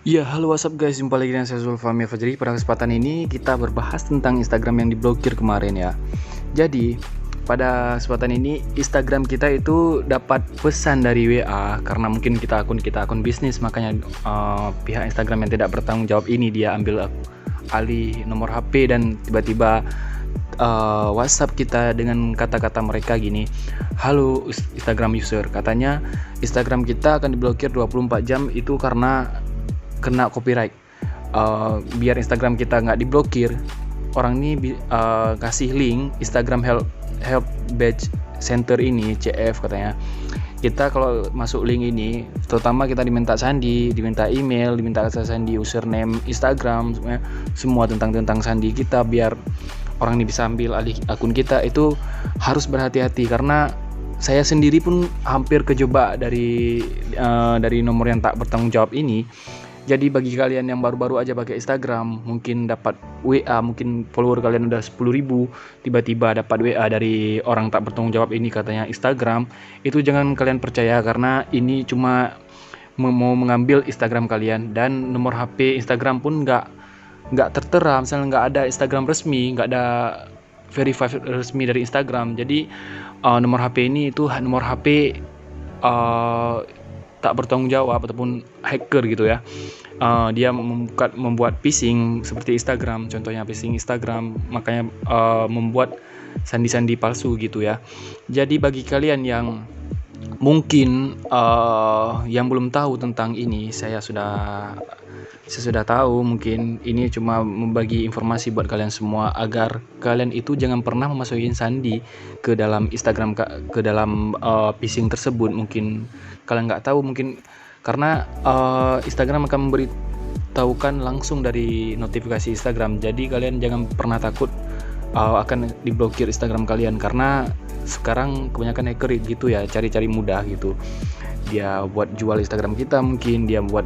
Ya, halo WhatsApp guys, jumpa lagi dengan saya Zulfami Fajri. Pada kesempatan ini kita berbahas tentang Instagram yang diblokir kemarin ya. Jadi, pada kesempatan ini Instagram kita itu dapat pesan dari WA karena mungkin kita akun bisnis, makanya pihak Instagram yang tidak bertanggung jawab ini dia ambil alih nomor HP dan tiba-tiba WhatsApp kita dengan kata-kata mereka gini, halo Instagram user, katanya Instagram kita akan diblokir 24 jam itu karena kena copyright. Biar Instagram kita nggak diblokir, orang ini kasih link Instagram help badge center ini, CF katanya. Kita kalau masuk link ini, terutama kita diminta sandi, diminta email, diminta sandi, username Instagram, semua tentang sandi kita, biar orang ini bisa ambil alih akun kita. Itu harus berhati-hati karena saya sendiri pun hampir kejebak dari nomor yang tak bertanggung jawab ini. Jadi bagi kalian yang baru-baru aja pakai Instagram, mungkin dapat WA, mungkin follower kalian udah 10.000, tiba-tiba dapat WA dari orang tak bertanggung jawab ini katanya Instagram, itu jangan kalian percaya karena ini cuma mau mengambil Instagram kalian, dan nomor HP Instagram pun nggak tertera, misalnya nggak ada Instagram resmi, nggak ada verify resmi dari Instagram. Jadi nomor HP ini itu nomor HP tak bertanggung jawab ataupun hacker gitu ya. Dia membuat phishing seperti Instagram, contohnya phishing Instagram, makanya membuat sandi-sandi palsu gitu ya. Jadi bagi kalian yang mungkin yang belum tahu tentang ini, saya sudah tahu. Mungkin ini cuma membagi informasi buat kalian semua agar kalian itu jangan pernah memasukin sandi ke dalam Instagram, ke dalam phishing tersebut. Mungkin kalian nggak tahu, mungkin karena Instagram akan memberitahukan langsung dari notifikasi Instagram. Jadi kalian jangan pernah takut akan diblokir Instagram kalian, karena sekarang kebanyakan hacker gitu ya, cari-cari mudah gitu. Dia buat jual Instagram kita, mungkin dia buat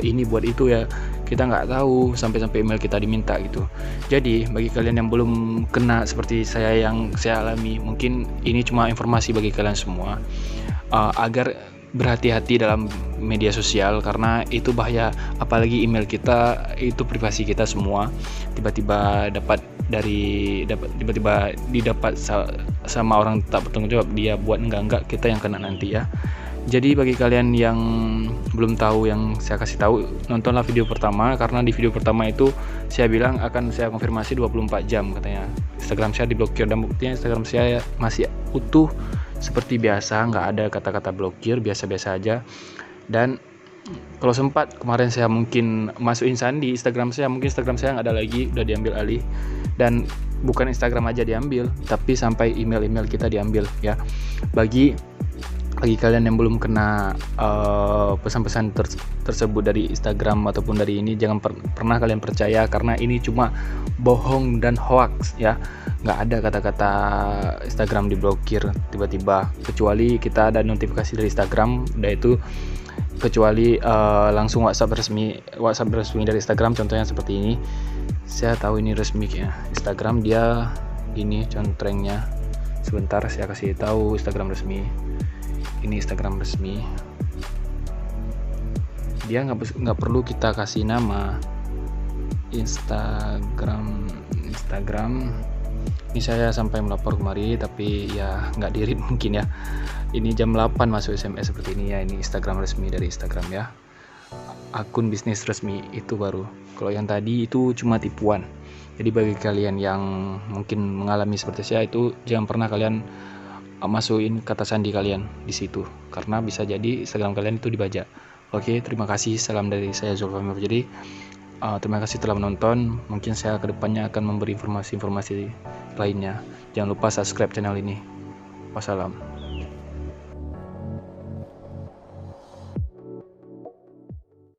ini buat itu ya, kita nggak tahu, sampai email kita diminta gitu. Jadi bagi kalian yang belum kena seperti saya yang saya alami, mungkin ini cuma informasi bagi kalian semua agar berhati-hati dalam media sosial karena itu bahaya. Apalagi email kita itu privasi kita semua, tiba-tiba didapat sama orang tak bertanggung jawab, dia buat enggak kita yang kena nanti ya. Jadi bagi kalian yang belum tahu, yang saya kasih tahu, nontonlah video pertama, karena di video pertama itu saya bilang akan saya konfirmasi 24 jam katanya Instagram saya diblokir, dan buktinya Instagram saya masih utuh seperti biasa, nggak ada kata-kata blokir, biasa-biasa aja. Dan kalau sempat kemarin saya mungkin masukin sandi Instagram saya, mungkin Instagram saya nggak ada lagi, udah diambil alih. Dan bukan Instagram aja diambil, tapi sampai email-email kita diambil ya. Bagi kalian yang belum kena pesan-pesan tersebut dari Instagram ataupun dari ini, jangan pernah kalian percaya karena ini cuma bohong dan hoax ya. Nggak ada kata-kata Instagram diblokir tiba-tiba, kecuali kita ada notifikasi dari Instagram, udah itu, kecuali langsung WhatsApp resmi dari Instagram, contohnya seperti ini. Saya tahu ini resmi ya Instagram, dia ini contrengnya. Sebentar saya kasih tahu Instagram resmi. Ini Instagram resmi, dia nggak perlu kita kasih nama. Instagram ini saya sampai melapor kemari, tapi ya nggak dirit mungkin ya. Ini jam 8 masuk SMS seperti ini ya. Ini Instagram resmi dari Instagram ya, akun bisnis resmi itu baru. Kalau yang tadi itu cuma tipuan. Jadi bagi kalian yang mungkin mengalami seperti saya, itu jangan pernah kalian masukin kata sandi kalian di situ, karena bisa jadi Instagram kalian itu dibajak. Oke, terima kasih, salam dari saya Zulfami. Jadi terima kasih telah menonton. Mungkin saya kedepannya akan memberi informasi-informasi lainnya. Jangan lupa subscribe channel ini. Wassalam.